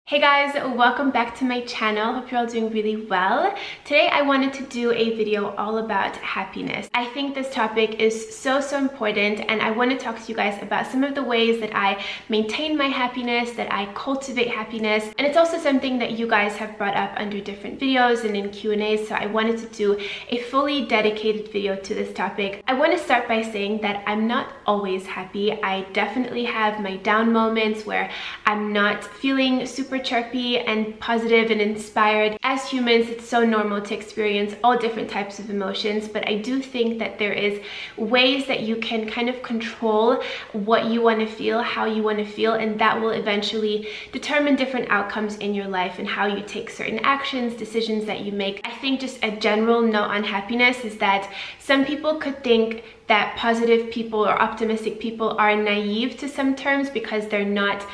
Hey guys, welcome back to my channel. Hope you're all doing really well. Today I wanted to do a video all about happiness. I think this topic is so important, and I want to talk to you guys about some of the ways that I maintain my happiness, that I cultivate happiness, and it's also something that you guys have brought up under different videos and in Q&As, so I wanted to do a fully dedicated video to this topic. I want to start by saying that I'm not always happy. I definitely have my down moments where I'm not feeling super chirpy and positive and inspired. As humans, it's so normal to experience all different types of emotions, but I do think that there is ways that you can kind of control what you want to feel, how you want to feel, and that will eventually determine different outcomes in your life and how you take certain actions, decisions that you make. I think just a general note on happiness is that some people could think that positive people or optimistic people are naive to some terms because they're not,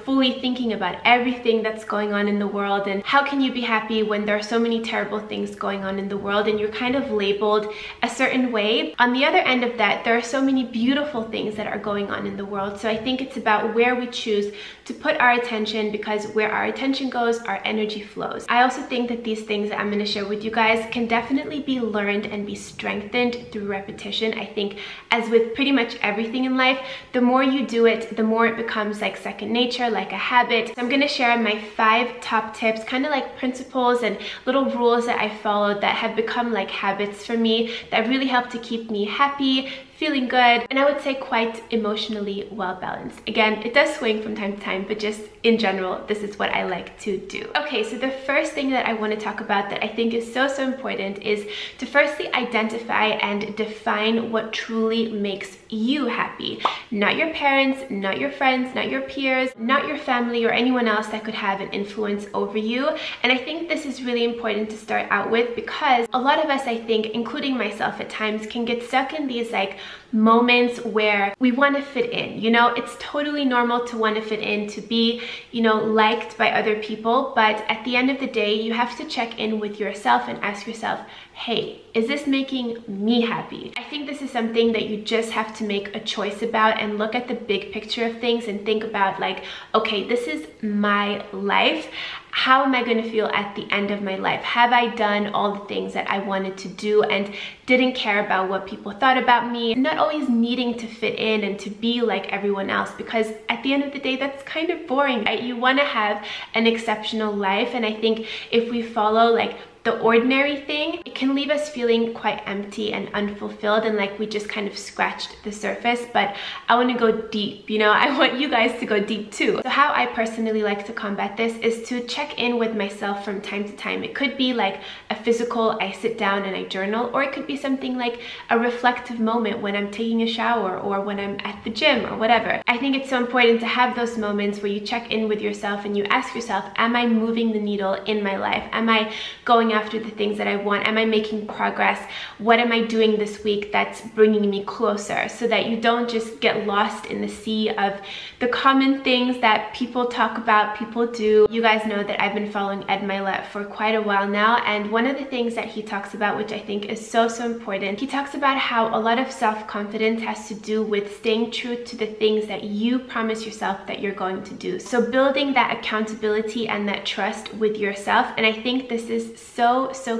fully thinking about everything that's going on in the world, and how can you be happy when there are so many terrible things going on in the world and you're kind of labeled a certain way. On the other end of that, there are so many beautiful things that are going on in the world. So I think it's about where we choose to put our attention, because where our attention goes, our energy flows. I also think that these things that I'm going to share with you guys can definitely be learned and be strengthened through repetition. I think, as with pretty much everything in life, the more you do it, the more it becomes like second nature, like a habit. So I'm going to share my 5 top tips, kind of like principles and little rules that I followed that have become like habits for me that really help to keep me happy, feeling good, and I would say quite emotionally well balanced. Again, it does swing from time to time, but just in general, this is what I like to do. Okay, so the first thing that I want to talk about that I think is so important is to firstly identify and define what truly makes you happy. Not your parents, not your friends, not your peers, not your family or anyone else that could have an influence over you. And I think this is really important to start out with, because a lot of us, I think, including myself at times, can get stuck in these like moments where we want to fit in. It's totally normal to want to fit in, to be, liked by other people, but at the end of the day, you have to check in with yourself and ask yourself, hey, is this making me happy? I think this is something that you just have to make a choice about and look at the big picture of things and think about like, okay, this is my life. How am I going to feel at the end of my life? Have I done all the things that I wanted to do and didn't care about what people thought about me? Not always needing to fit in and to be like everyone else, because at the end of the day, that's kind of boring, right? You want to have an exceptional life, and I think if we follow like the ordinary thing, it can leave us feeling quite empty and unfulfilled, and like we just kind of scratched the surface. But I want to go deep, I want you guys to go deep too. So how I personally like to combat this is to check in with myself from time to time. It could be like a physical, I sit down and I journal, or it could be something like a reflective moment when I'm taking a shower or when I'm at the gym or whatever. I think it's so important to have those moments where you check in with yourself and you ask yourself, am I moving the needle in my life? Am I going after the things that I want? Am I making progress? What am I doing this week that's bringing me closer? So that you don't just get lost in the sea of the common things that people talk about, people do. You guys know that I've been following Mylett for quite a while now, and one of the things that he talks about, which I think is so important, he talks about how a lot of self-confidence has to do with staying true to the things that you promise yourself that you're going to do. So building that accountability and that trust with yourself. And I think this is so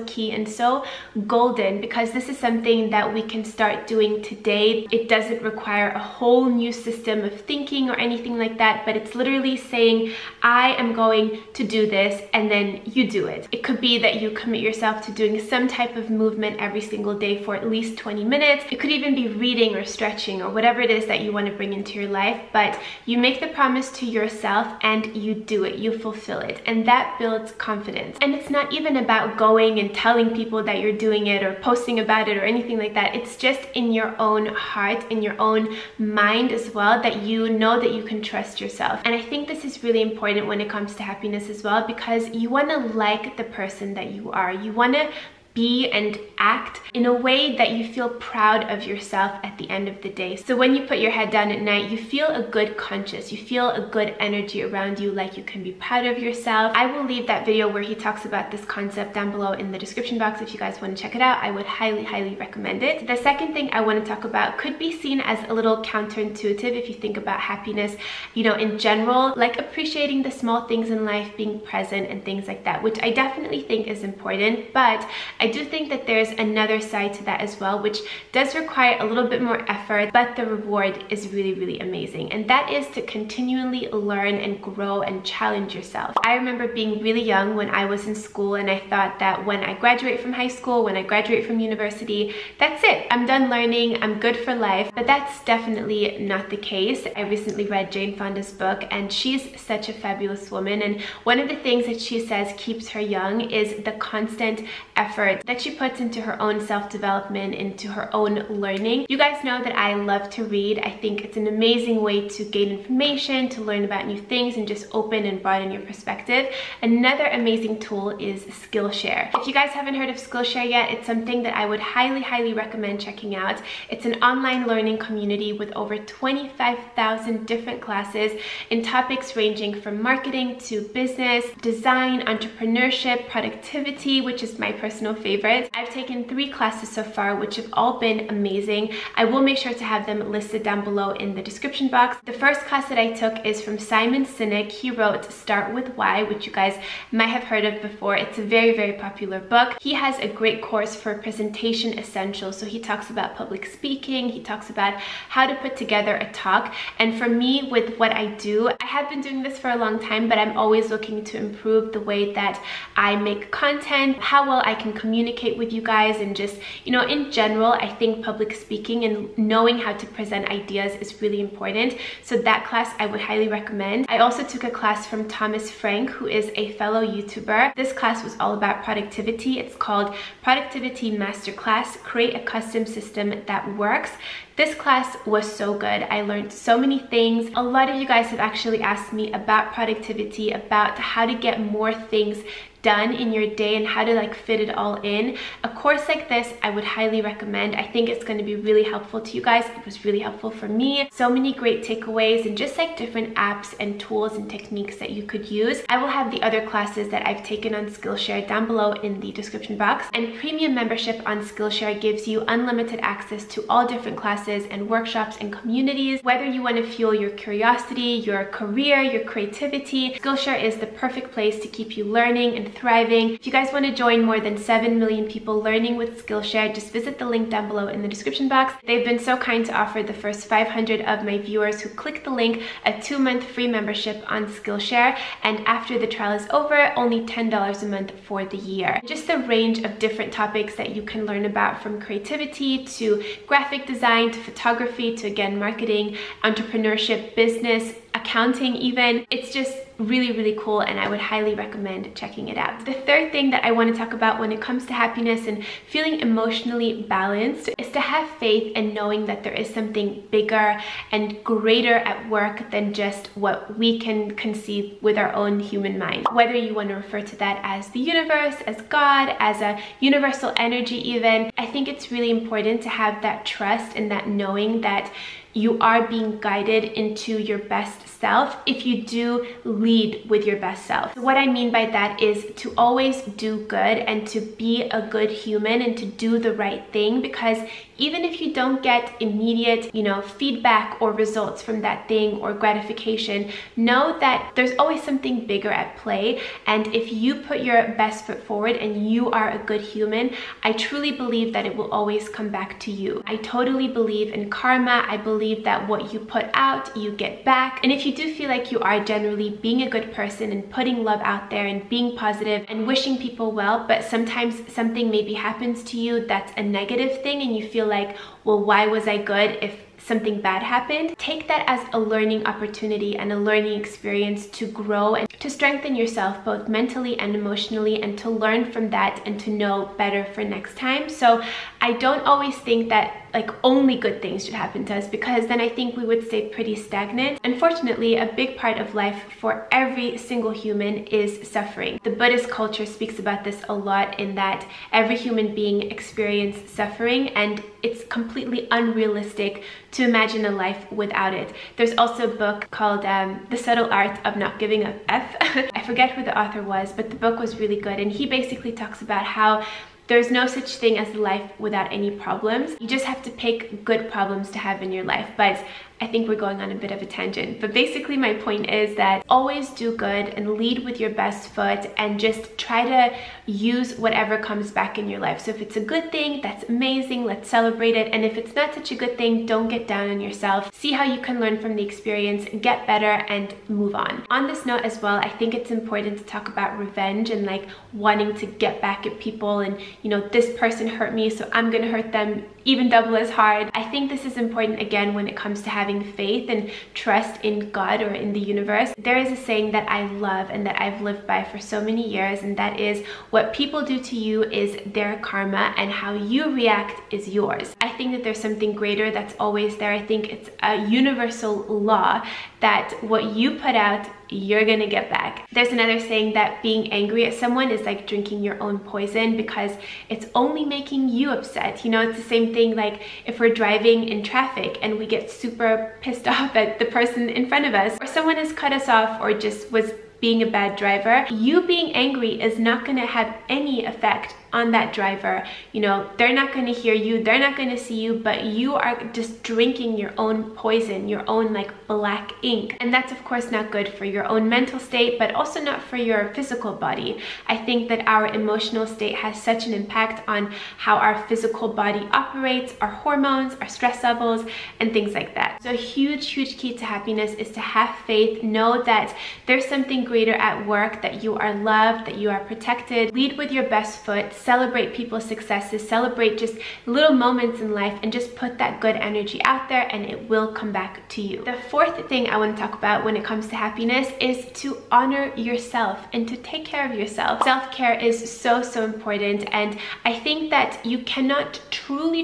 key and so golden, because this is something that we can start doing today. It doesn't require a whole new system of thinking or anything like that, but it's literally saying, I am going to do this, and then you do it. It could be that you commit yourself to doing some type of movement every single day for at least 20 minutes. It could even be reading or stretching or whatever it is that you want to bring into your life, but you make the promise to yourself and you do it, you fulfill it, and that builds confidence. And it's not even about going and telling people that you're doing it or posting about it or anything like that. It's just in your own heart, in your own mind as well, that you know that you can trust yourself. And I think this is really important when it comes to happiness as well, because you want to like the person that you are. You want to be and act in a way that you feel proud of yourself at the end of the day. So when you put your head down at night, you feel a good conscience, you feel a good energy around you, like you can be proud of yourself. I will leave that video where he talks about this concept down below in the description box if you guys want to check it out. I would highly recommend it. The second thing I want to talk about could be seen as a little counterintuitive if you think about happiness, you know, in general, like appreciating the small things in life, being present and things like that, which I definitely think is important. But I do think that there's another side to that as well, which does require a little bit more effort, but the reward is really amazing, and that is to continually learn and grow and challenge yourself. I remember being really young when I was in school, and I thought that when I graduate from high school, when I graduate from university, that's it, I'm done learning, I'm good for life. But that's definitely not the case. I recently read Jane Fonda's book, and she's such a fabulous woman, and one of the things that she says keeps her young is the constant effort that she puts into her own self-development, into her own learning. You guys know that I love to read. I think it's an amazing way to gain information, to learn about new things, and just open and broaden your perspective. Another amazing tool is Skillshare. If you guys haven't heard of Skillshare yet, it's something that I would highly recommend checking out. It's an online learning community with over 25,000 different classes in topics ranging from marketing to business, design, entrepreneurship, productivity, which is my personal favorite. I've taken 3 classes so far, which have all been amazing. I will make sure to have them listed down below in the description box. The first class that I took is from Sinek. He wrote Start With Why, which you guys might have heard of before. It's a very popular book. He has a great course for presentation essentials. So he talks about public speaking, he talks about how to put together a talk. And for me, with what I do, I have been doing this for a long time, but I'm always looking to improve the way that I make content, how well I can communicate with you guys, and just, you know, in general, I think public speaking and knowing how to present ideas is really important. So that class I would highly recommend. I also took a class from Thomas Frank, who is a fellow YouTuber. This class was all about productivity. It's called Productivity Masterclass, Create a Custom System That Works. This class was so good. I learned so many things. A lot of you guys have actually asked me about productivity, about how to get more things done in your day and how to like fit it all in. A course like this I would highly recommend. I think it's going to be really helpful to you guys. It was really helpful for me. So many great takeaways and just like different apps and tools and techniques that you could use. I will have the other classes that I've taken on Skillshare down below in the description box. And premium membership on Skillshare gives you unlimited access to all different classes and workshops and communities. Whether you want to fuel your curiosity, your career, your creativity, Skillshare is the perfect place to keep you learning and thriving. If you guys want to join more than 7 million people learning with Skillshare, just visit the link down below in the description box. They've been so kind to offer the first 500 of my viewers who click the link a 2-month free membership on Skillshare, and after the trial is over, only $10 a month for the year. Just a range of different topics that you can learn about, from creativity to graphic design to photography to, again, marketing, entrepreneurship, business, accounting even. It's just really cool, and I would highly recommend checking it out. The third thing that I want to talk about when it comes to happiness and feeling emotionally balanced is to have faith and knowing that there is something bigger and greater at work than just what we can conceive with our own human mind. Whether you want to refer to that as the universe, as God, as a universal energy even, I think it's really important to have that trust and that knowing that you are being guided into your best self if you do lead with your best self. So what I mean by that is to always do good and to be a good human and to do the right thing, because even if you don't get immediate, you know, feedback or results from that thing or gratification, know that there's always something bigger at play. And if you put your best foot forward and you are a good human, I truly believe that it will always come back to you. I totally believe in karma. I believe that what you put out, you get back. And if you do feel like you are generally being a good person and putting love out there and being positive and wishing people well, but sometimes something maybe happens to you that's a negative thing and you feel like, well, why was I good if something bad happened? Take that as a learning opportunity and a learning experience to grow and to strengthen yourself both mentally and emotionally, and to learn from that and to know better for next time. So I don't always think that like only good things should happen to us, because then I think we would stay pretty stagnant. Unfortunately, a big part of life for every single human is suffering. The Buddhist culture speaks about this a lot, in that every human being experiences suffering, and it's completely unrealistic to imagine a life without it. There's also a book called The Subtle Art of Not Giving a F. I forget who the author was, but the book was really good, and he basically talks about how there's no such thing as a life without any problems. You just have to pick good problems to have in your life. But I think we're going on a bit of a tangent. But basically my point is that always do good and lead with your best foot, and just try to use whatever comes back in your life. So if it's a good thing, that's amazing, let's celebrate it. And if it's not such a good thing, don't get down on yourself. See how you can learn from the experience, get better, and move on. On this note as well, I think it's important to talk about revenge and like wanting to get back at people, and you know, this person hurt me, so I'm gonna hurt them even double as hard. I think this is important again when it comes to having faith and trust in God or in the universe. There is a saying that I love and that I've lived by for so many years, and that is, what people do to you is their karma, and how you react is yours. I think that there's something greater that's always there. I think it's a universal law that what you put out, you're gonna get back. There's another saying that being angry at someone is like drinking your own poison, because it's only making you upset. You know, it's the same thing like if we're driving in traffic and we get super pissed off at the person in front of us, or someone has cut us off or just was being a bad driver. You being angry is not gonna have any effect on that driver. You know, they're not going to hear you, they're not going to see you, but you are just drinking your own poison, your own like black ink. And that's of course not good for your own mental state, but also not for your physical body. I think that our emotional state has such an impact on how our physical body operates, our hormones, our stress levels, and things like that. So a huge key to happiness is to have faith, know that there's something greater at work, that you are loved, that you are protected. Lead with your best foot, celebrate people's successes, celebrate just little moments in life, and just put that good energy out there, and it will come back to you. The fourth thing I want to talk about when it comes to happiness is to honor yourself and to take care of yourself. Self-care is so important, and I think that you cannot truly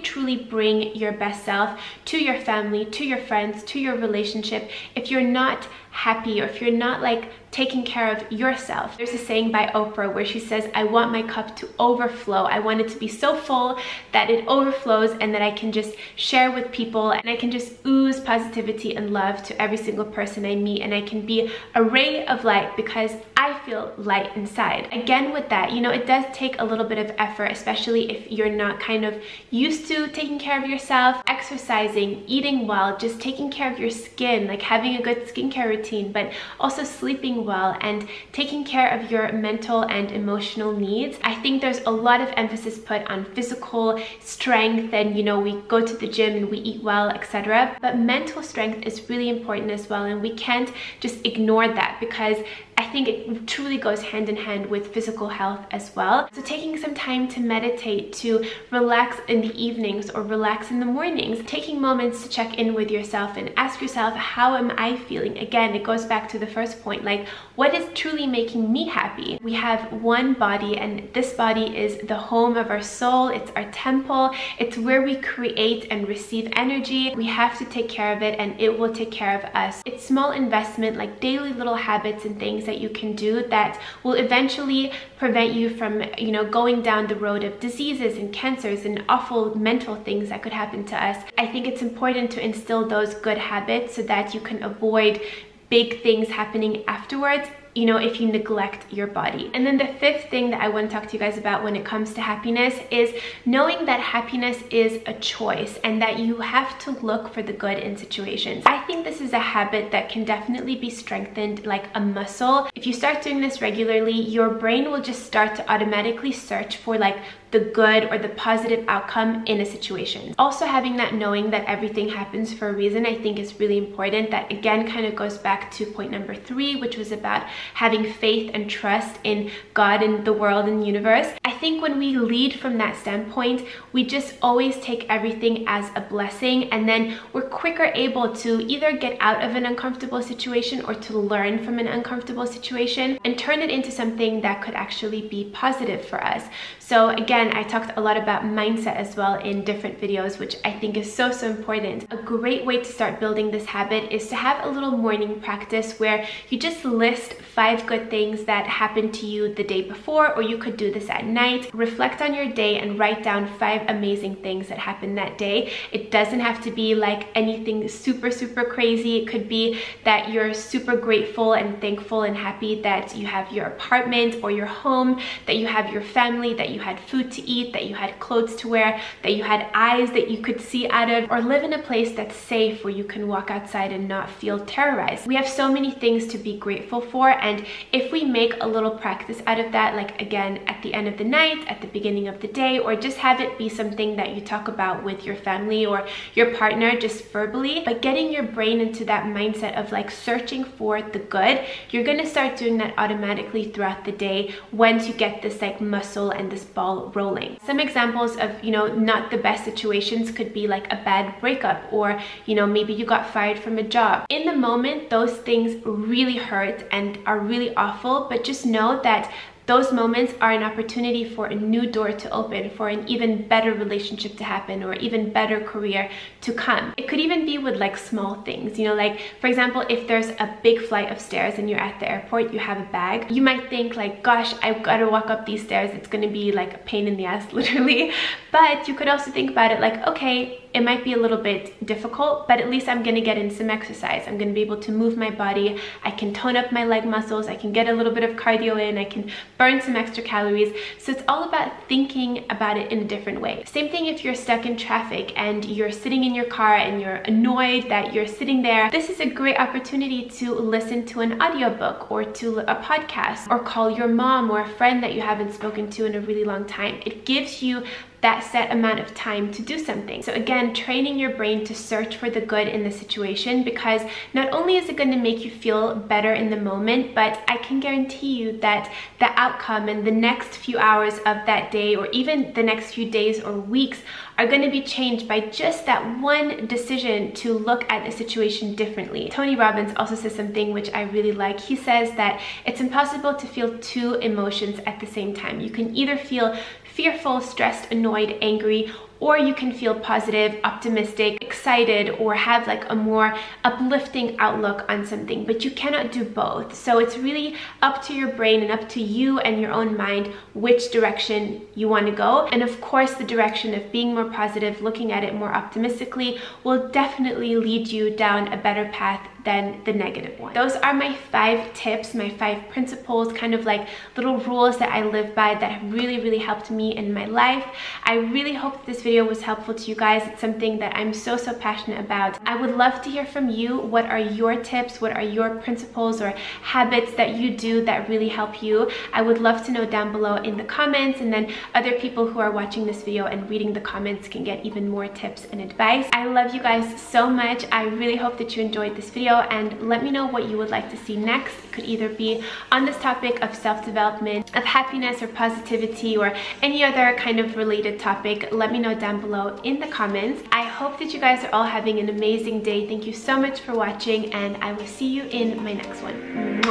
bring your best self to your family, to your friends, to your relationship if you're not happy, or if you're not like taking care of yourself. There's a saying by Oprah where she says, I want my cup to overflow. I want it to be so full that it overflows, and that I can just share with people, and I can just ooze positivity and love to every single person I meet, and I can be a ray of light because I feel light inside. Again, with that, you know, it does take a little bit of effort, especially if you're not kind of used to taking care of yourself, exercising, eating well, just taking care of your skin, like having a good skincare routine, but also sleeping well and taking care of your mental and emotional needs. I think there's a lot of emphasis put on physical strength, and you know, we go to the gym and we eat well, etc. But mental strength is really important as well, and we can't just ignore that, because I think it truly goes hand in hand with physical health as well. So taking some time to meditate, to relax in the evenings or relax in the mornings, taking moments to check in with yourself and ask yourself, how am I feeling? Again, it goes back to the first point, like, what is truly making me happy? We have one body, and this body is the home of our soul. It's our temple. It's where we create and receive energy. We have to take care of it, and it will take care of us. It's small investment, like daily little habits and things that you can do that will eventually prevent you from, you know, going down the road of diseases and cancers and awful mental things that could happen to us. I think it's important to instill those good habits so that you can avoid big things happening afterwards, you know, if you neglect your body. And then the fifth thing that I want to talk to you guys about when it comes to happiness is knowing that happiness is a choice, and that you have to look for the good in situations. I think this is a habit that can definitely be strengthened like a muscle. If you start doing this regularly, your brain will just start to automatically search for like the good or the positive outcome in a situation. Also, having that knowing that everything happens for a reason, I think is really important. That again kind of goes back to point number 3, which was about having faith and trust in God and the world and the universe. I think when we lead from that standpoint, we just always take everything as a blessing, and then we're quicker able to either get out of an uncomfortable situation or to learn from an uncomfortable situation and turn it into something that could actually be positive for us. So again, again, I talked a lot about mindset as well in different videos, which I think is so important. A great way to start building this habit is to have a little morning practice where you just list 5 good things that happened to you the day before, or you could do this at night. Reflect on your day and write down 5 amazing things that happened that day. It doesn't have to be like anything super crazy. It could be that you're super grateful and thankful and happy that you have your apartment or your home, that you have your family, that you had food to eat, that you had clothes to wear, that you had eyes that you could see out of, or live in a place that's safe where you can walk outside and not feel terrorized. We have so many things to be grateful for, and if we make a little practice out of that, like again at the end of the night, at the beginning of the day, or just have it be something that you talk about with your family or your partner just verbally, but getting your brain into that mindset of like searching for the good, you're gonna start doing that automatically throughout the day once you get this like muscle and this ball rolling. Some examples of, you know, not the best situations could be like a bad breakup, or, you know, maybe you got fired from a job. In the moment, those things really hurt and are really awful, but just know that those moments are an opportunity for a new door to open, for an even better relationship to happen, or even better career to come. It could even be with like small things, you know, like for example, if there's a big flight of stairs and you're at the airport, you have a bag, you might think like, gosh, I've got to walk up these stairs, it's going to be like a pain in the ass, literally. But you could also think about it like, okay, it might be a little bit difficult, but at least I'm going to get in some exercise. I'm going to be able to move my body. I can tone up my leg muscles. I can get a little bit of cardio in. I can burn some extra calories. So it's all about thinking about it in a different way. Same thing if you're stuck in traffic and you're sitting in your car and you're annoyed that you're sitting there. This is a great opportunity to listen to an audiobook or to a podcast, or call your mom or a friend that you haven't spoken to in a really long time. It gives you that set amount of time to do something. So again, training your brain to search for the good in the situation, because not only is it going to make you feel better in the moment, but I can guarantee you that the outcome and the next few hours of that day, or even the next few days or weeks, are going to be changed by just that one decision to look at a situation differently. Tony Robbins also says something which I really like. He says that it's impossible to feel 2 emotions at the same time. You can either feel fearful, stressed, annoyed, angry, or you can feel positive, optimistic, excited, or have like a more uplifting outlook on something, but you cannot do both. So it's really up to your brain and up to you and your own mind which direction you want to go. And of course, the direction of being more positive, looking at it more optimistically, will definitely lead you down a better path than the negative one. Those are my 5 tips, my 5 principles, kind of like little rules that I live by that have really helped me in my life. I really hope this video was helpful to you guys. It's something that I'm so passionate about. I would love to hear from you. What are your tips? What are your principles or habits that you do that really help you? I would love to know down below in the comments, and then other people who are watching this video and reading the comments can get even more tips and advice. I love you guys so much. I really hope that you enjoyed this video, and let me know what you would like to see next. It could either be on this topic of self-development, of happiness or positivity, or any other kind of related topic. Let me know down below in the comments. I hope that you guys are all having an amazing day. Thank you so much for watching, and I will see you in my next one.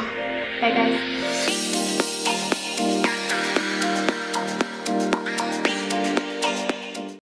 Bye guys.